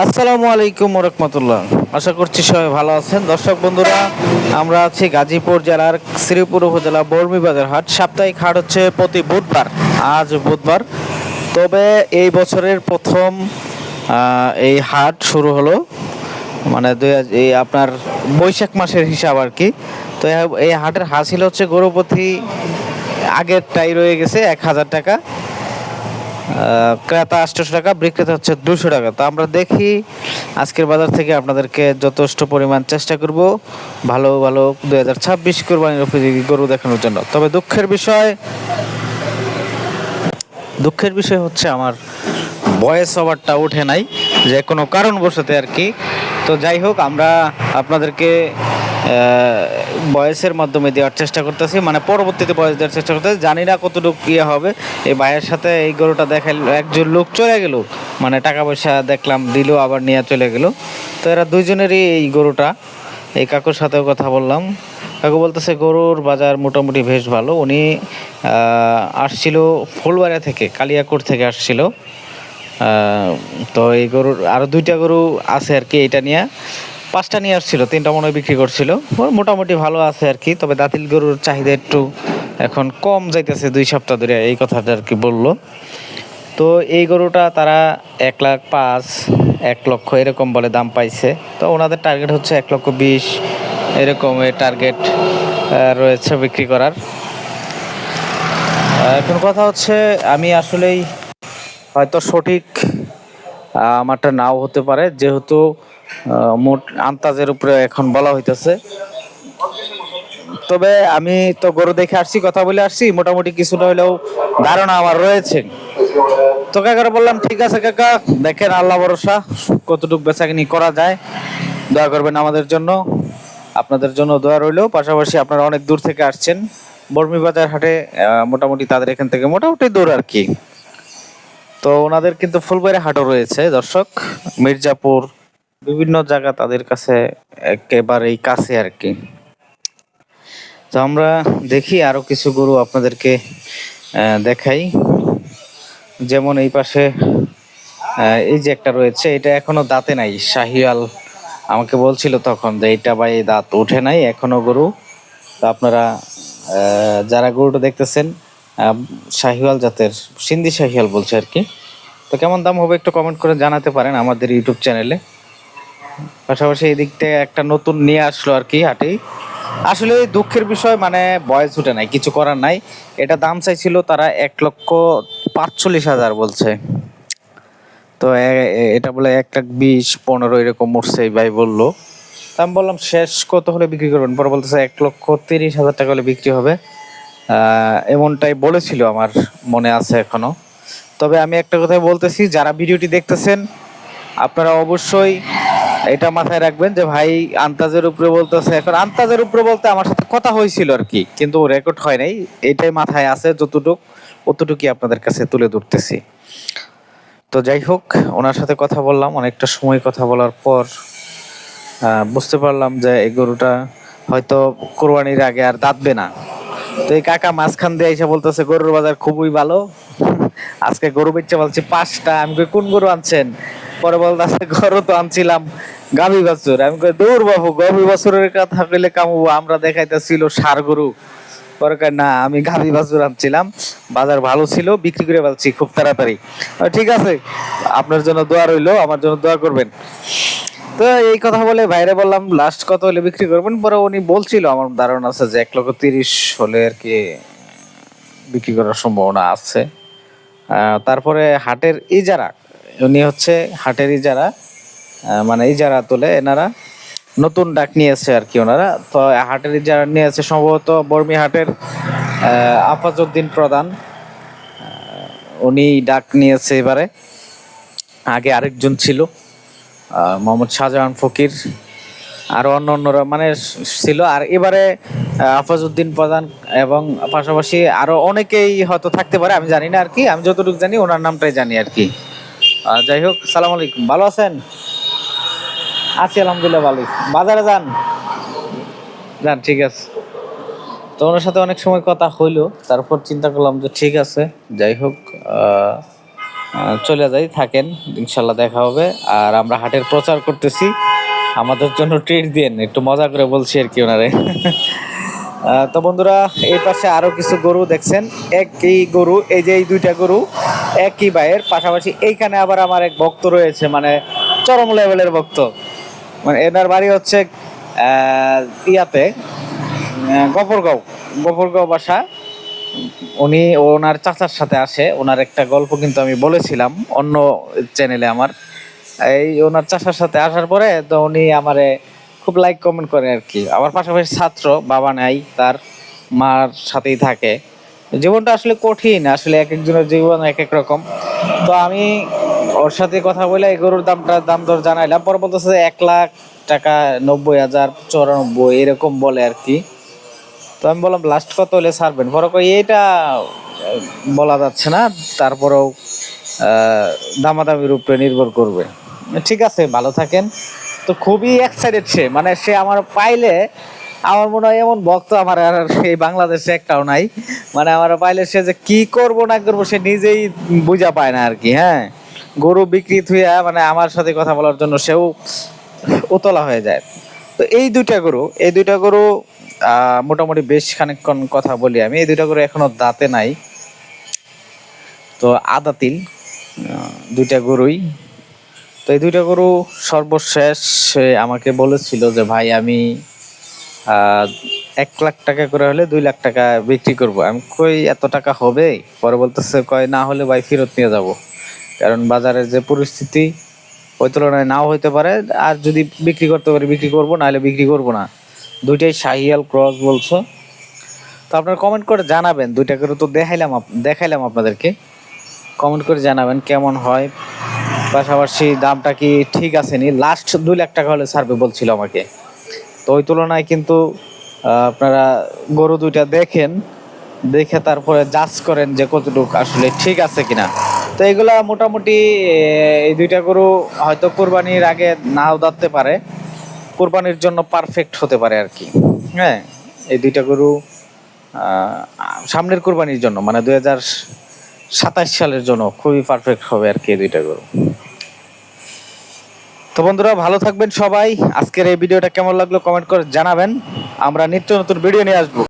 আসসালামু আলাইকুম রহমতুল্লাহ। আশা করছি সবাই ভালো আছেন। দর্শক বন্ধুরা, আমরা আছি গাজীপুর জেলার শ্রীপুর উপজেলা বর্মীবাজার হাট। সাপ্তাহিক হাট হচ্ছে প্রতি বুধবার। আজ বুধবার, তবে এই বছরের প্রথম এই হাট শুরু হলো, মানে এই আপনার বৈশাখ মাসের হিসাব আর কি। তো এই হাটের হাসিল হচ্ছে গরুপতি আগেরটাই রয়ে গেছে 1,000 টাকা, ক্রেতা 800 টাকা, বিক্রেতা হচ্ছে 200 টাকা। তো আমরা দেখি আজকের বাজার থেকে আপনাদেরকে যথেষ্ট পরিমাণ চেষ্টা করব ভালো ভালো 2026 কোরবানির উপযোগী গরু দেখানোর জন্য। তবে দুঃখের বিষয় হচ্ছে আমার ভয়েস ওভারটা ওঠে নাই, যে কোনো কারণবশত আর কি। তো যাই হোক, আমরা আপনাদেরকে ভয়েসের মাধ্যমে দেওয়ার চেষ্টা করতেছি, মানে পরবর্তীতে ভয়েস দেওয়ার চেষ্টা করতেছি। জানি না কতটুকু ইয়ে হবে। এই ভাইয়ের সাথে এই গরুটা দেখাইল, একজন লোক চলে গেল, মানে টাকা পয়সা দেখলাম দিল, আবার নিয়ে চলে গেল। তো এরা দুইজনেরই এই গরুটা। এই কাকুর সাথেও কথা বললাম, কাকু বলতেছে গরুর বাজার মোটামুটি বেশ ভালো। উনি আসছিল ফুলবাড়িয়া থেকে, কালিয়াকোট থেকে আসছিল। তো এই গরুর আরও 2টা গরু আছে আর কি, এটা নিয়ে 5টা নিয়ে আসছিল, 3টা মনে হয় বিক্রি করছিল। মোটামুটি ভালো আছে আর কি। তবে দাঁতিল গরুর চাহিদা একটু এখন কম যাইতেছে 2 সপ্তাহ ধরে, এই কথাটা আর কি বললো। তো এই গরুটা তারা 1,05,000, 1,00,000 এরকম বলে দাম পাইছে। তো ওনাদের টার্গেট হচ্ছে 1,20,000 এরকম টার্গেট রয়েছে বিক্রি করার। এখন কথা হচ্ছে, আমি আসলেই হয়তো সঠিক আমারটা নাও হতে পারে, যেহেতু মোট আন্তাজের উপরে এখন বলা হইতেছে। তবে আমি তো গরু দেখে আসছি, কথা বলে আসছি, মোটামুটি কিছুটা হলেও ধারণা আমার রয়েছে। তো কাকারে বললাম ঠিক আছে কাকা, দেখেন আল্লাহ ভরসা কতটুকু বেচাকিনি করা যায়, দোয়া করবেন আমাদের জন্য, আপনাদের জন্য দোয়া রইলো। পাশাপাশি আপনারা অনেক দূর থেকে আসছেন বর্মীবাজার হাটে, মোটামুটি তাদের এখান থেকে মোটামুটি দূর আর কি। তো ওনাদের কিন্তু ফুলবাড়ি হাটও রয়েছে দর্শক, মির্জাপুর, বিভিন্ন জায়গা তাদের কাছে একেবারেই কাছে আর কি। তো আমরা দেখি আরো কিছু গরু আপনাদেরকে দেখাই। যেমন এই পাশে এই যে একটা রয়েছে, এটা এখনো দাঁতে নাই, শাহিওয়াল। আমাকে বলছিল তখন যে এটা ভাই দাঁত ওঠে নাই এখনো গরু। তো আপনারা যারা গরুটা দেখতেছেন, শাহিওয়াল জাতের, সিন্ধি শাহিওয়াল বলছে আর কি। তো কেমন দাম হবে একটু কমেন্ট করে জানাতে পারেন আমাদের ইউটিউব চ্যানেলে। পাশাপাশি এই দিক থেকে একটা নতুন নিয়ে আসলো আর কি হাটেই। আসলে দুঃখের বিষয়, মানে বয়স উঠে নাই, কিছু করার নাই। এটা দাম চাইছিল তারা 1,45,000 বলছে। তো এটা বলে 1,20,15 এরকম উঠছে এই ভাই বললো। আমি বললাম শেষ কত হলে বিক্রি করবেন? পরে বলতেছে 1,30,000 টাকা হলে বিক্রি হবে, এমনটাই বলেছিল, আমার মনে আছে এখনো। তবে আমি একটা কথা বলতেছি, যারা ভিডিওটি দেখতেছেন আপনারা অবশ্যই এটা মাথায় রাখবেন যে ভাই আন্তাজের উপরে বলতেছে। এখন আন্তাজের উপরে বলতে আমার সাথে কথা হয়েছিল আর কি, কিন্তু রেকর্ড হয় নাই, এটাই মাথায় আছে, অতটুকুই আপনাদের কাছে তুলে ধরতেছি। তো যাই হোক, ওনার সাথে কথা বললাম, অনেকটা সময় কথা বলার পর বুঝতে পারলাম যে এই গরুটা হয়তো কোরবানির আগে আর দাঁতবে না। তো এই কাকা মাঝখান দিয়ে এসে বলতেছে গরুর বাজার খুবই ভালো, আজকে গরু বেচতে বলছি 5টা। আমি কই কোন গরু আনছেন? পরে বলতেছে গরু তো আনছিলাম গাভী বাছুর। আমি কই দূর বাবু, গাভী বাছুরের কথা কইলে কামবো, আমরা দেখাইতেছিল ষাঁড় গরু। পরে কয় না, আমি গাভী বাছুর আনছিলাম, বাজার ভালো ছিল, বিক্রি করে ফেলছি খুব তাড়াতাড়ি। ঠিক আছে, আপনার জন্য দোয়া রইলো, আমার জন্য দোয়া করবেন। তো এই কথা বলে বাইরে বললাম লাস্ট কত হলে বিক্রি করবেন? পরে উনি বলছিল, আমার ধারণা আছে যে 1,30,000 হলে আর কি বিক্রি করার সম্ভাবনা আছে। তারপরে হাটের ইজারা, উনি হচ্ছে হাটের ইজারা, মানে ইজারা তোলে এনারা, নতুন ডাক নিয়েছে আর কি ওনারা। তো হাটের ইজারা নিয়েছে সম্ভবত বর্মি হাটের আফাজউদ্দিন প্রধান, উনি ডাক নিয়েছে এবারে। আগে আরেকজন ছিল মোহাম্মদ শাহজাহান ফকির, আরো অন্যরা মানে ছিল। আর এবারে আফাজউদ্দিন প্রধান এবং পাশাপাশি আরো অনেকেই হয়তো থাকতে পারে, আমি জানি না আর কি। আমি যতটুকু জানি ওনার নামটাই জানি আর কি। যাই হোক, সালাম আলাইকুম, ভালো আছেন? আছি আলহামদুলিল্লাহ, ভালোই। বাজারে যান যান, ঠিক আছে। তো ওনার সাথে অনেক সময় কথা হইলো, তারপর চিন্তা করলাম যে ঠিক আছে, যাই হোক, চলে যাই, থাকেন, ইনশাল্লাহ দেখা হবে। আর আমরা হাটের প্রচার করতেছি, আমাদের জন্য ট্রিট দিন, একটু মজা করে বলছি আর কি ওনারে। তো বন্ধুরা, এই পাশে আরো কিছু গরু দেখছেন, একই গরু, এই যে এই দুইটা গরু একই ভাইয়ের পাশাপাশি। এইখানে আবার আমার এক ভক্ত রয়েছে, মানে চরম লেভেলের ভক্ত। মানে এনার বাড়ি হচ্ছে ইয়াতে, গফরগাঁও, গফরগাঁও বাসা। উনি ওনার চাচার সাথে আসে। ওনার একটা গল্প কিন্তু আমি বলেছিলাম অন্য চ্যানেলে আমার। এই ওনার চাচার সাথে আসার পরে তো উনি আমারে খুব লাইক কমেন্ট করে আর কি। আমার পাশাপাশি ছাত্র, বাবা নাই, তার মার সাথেই থাকে। জীবনটা আসলে কঠিন, আসলে এক একজনের জীবন এক এক রকম। তো আমি ওর সাথে কথা বলে এই গরুর দাম দর জানাইলাম। পরে বলতেছে 1,00,000 টাকা, 90,000, 94 এরকম বলে আর কি। তো আমি বললাম লাস্ট কত হলে ছাড়বেন? পরে কই এটা বলা যাচ্ছে না, তারপরেও দামাদামির উপরে নির্ভর করবে। ঠিক আছে, ভালো থাকেন। তো খুবই এক্সাইটেড সে, মানে সে আমার পাইলে, আমার মনে হয় এমন ভক্ত আমার আর এই বাংলাদেশে একটাও নাই। মানে আমার পাইলে সে যে কি করব না করব সে নিজেই বুঝা পায় না আর কি। হ্যাঁ, গরু বিক্রি থুইয়া মানে আমার সাথে কথা বলার জন্য সেও উতলা হয়ে যায়। তো এই দুইটা গরু মোটামুটি বেশ খানিকক্ষণ কথা বলি আমি। এই দুইটা গরু এখনো দাঁতে নাই, তো আদাতিল দুইটা গরুই। তো এই দুইটা গরু সর্বশেষ আমাকে বলেছিল যে ভাই আমি 1,00,000 টাকা করে হলে 2,00,000 টাকা বিক্রি করব। আমি কই এত টাকা হবে? পরে বলতেছে কয় না হলে ভাই ফেরত নিয়ে যাব, কারণ বাজারের যে পরিস্থিতি ওই তুলনায় নাও হইতে পারে। আর যদি বিক্রি করতে পারি বিক্রি করব, না হলে বিক্রি করব না। দুইটাই শাহিয়াল ক্রস বলছো। তো আপনারা কমেন্ট করে জানাবেন, দুইটা করে তো দেখাইলাম আপনাদেরকে। কমেন্ট করে জানাবেন কেমন হয়, পাশাপাশি দামটা কি ঠিক আছে নি। লাস্ট 2,00,000 টাকা হলে ছাড়বে বলছিল আমাকে। তো ওই তুলনায় কিন্তু আপনারা গরু দুইটা দেখেন, দেখে তারপরে জাজ করেন যে কতটুকু আসলে ঠিক আছে কিনা। তো এগুলা মোটামুটি এই দুইটা গরু হয়তো কোরবানির আগে নাও দাঁততে পারে, কোরবানির জন্য পারফেক্ট হতে পারে আর কি। হ্যাঁ, এই দুইটা গরু সামনের কোরবানির জন্য, মানে 2027 সালের জন্য খুবই পারফেক্ট হবে আর কি এই দুইটা গরু। তো বন্ধুরা, ভালো থাকবেন সবাই। আজকের এই ভিডিওটা কেমন লাগলো কমেন্ট করে জানাবেন। আমরা নিত্য নতুন ভিডিও নিয়ে আসবো।